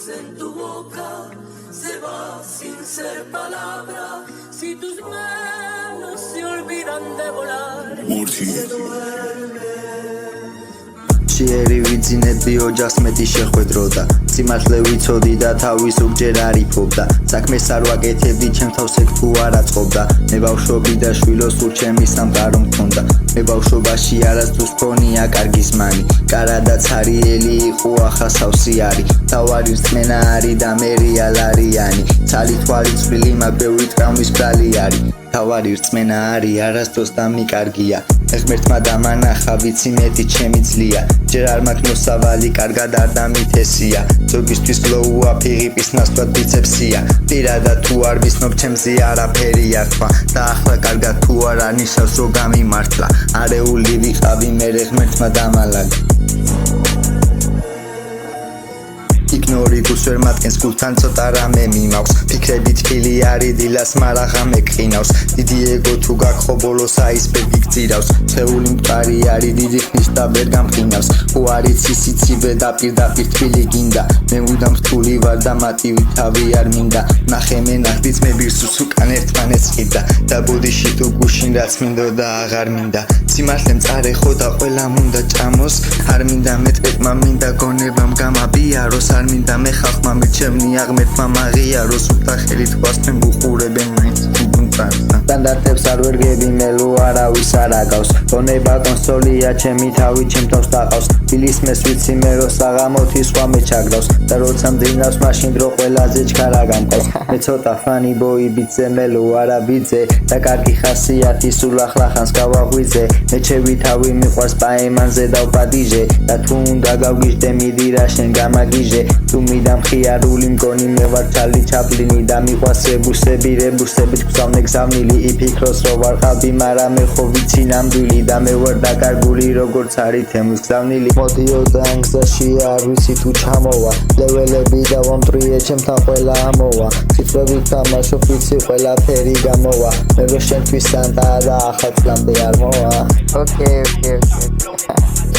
en tu boca se va sin ser palabra. Si tus manos se olvidan de volar, se duerme. Შეერი ვიძინებდი ოჯახს მეტი შეხვედროდა სიმართლე ვიცოდი და თავის უგჯერ არ იფობდა საქმეს არ ვაკეთებდი ჩემ თავს ეგ თუ არ აწყობდა მე ბავშვობი და შვილო სულ ჩემი სამყარო მქონდა მე ბავშვობაში არასდროს მქონია კარგი ზმანი კარადაც არიელი იყო ახლა სავსე არის თავარი რწმენა არის და მე რეალარიანი ცალი თვალი წვლილი მაგ ბევრი ტრავმის ბრალი არის თავარი რწმენა არის არასდროს და მიკარგია ღმერთმა დამანახა ვიცი მეტი ჩემი ძლია ჯერ არ მაქვს მოსავალი კარგად არ დამითესია ზოგისთვის გლოუა ფიღიპის ნაცვლად ბიცეპსია პირადად თუ არ ვიცნობ ჩემზე არაფერი არ თქვა და ახლა კარგად თუ არ ანიშნავს რომ გამიმართლა არეული ვიყავი მე ღმერთმა დამალაგა Ignori გულს ვერ მატკენს გულთან ცოტა რამე მიმავს ფიქრები თბილი არის დილას მარაღა მეყინავს დიდი ეგო თუ გაქხო ბოლოს აისბერგი გწირავს ცეული მყარი არის დიდი ხნის და ვერ გამყინავს ხო არის სიცივე და პირდაპირ თბილი გინდა მე მუდამ რთული ვარ და მატივი თავი არ მინდა ნახე მე ნახდიც მე ბირსუს უკან ერთმანეთს ყიდა და ბოდიში თუ გუშინ რაც მინდოდა აღარ მინდა სიმართლემ წარეხო და ყველამ უნდა ჭამოს არ მინდა მეტყმა მინდა გონებამ გამაბიაროს არ მინდა მე ხალხმა მიჩემნი აღმერთმა მაღიაროს უთა ხელი თქვას მე გუყურებენ მაინც სტანდარტებს არ ვერგები მე ლო არავის არ აგავს გონება კონსოლია ჩემი თავი ჩემ თავს დაყავს დილის მეს ვიცი მე რო საღამოთი სხვა მე ჩაგდავს და როცა მძინავს მაშინ დრო ყველაზე ჩქარა გამყავს მე ცოტა ფანი ბოი ბიძე მე ლო არა ბიძე და კარგი ხასიათი სულ ახლა ხანს გავაღვიძე მე ჩემი თავი მიყვარს პაემანზე დავპადიჟე და თუ უნდა გავგიჟდე მიდი რა შენ გამაგიჟე თუ მიდამ ხიარული მგონი მე ვარ ჩალი ჩაპლინი და მიყვარს რებუსებით გზავნე გზავნილი იფიქროს რომ ვარ ხალბი მაგრამ მე ხო ვიცი ნამდვილი და მე ვარ დაკარგული როგორც არის თემის გზავნილი მოდიოდა ამ გზაში არ ვიცი თუ ჩამოვა ლეველები და ვამტრიე ჩემთან ყველა ამოვა ციფრებით თამაშობ ვიცი ყველაფერი გამოვა მე რო შენთვის სანტა და ახლა წლამდე არ მოვა ოკეი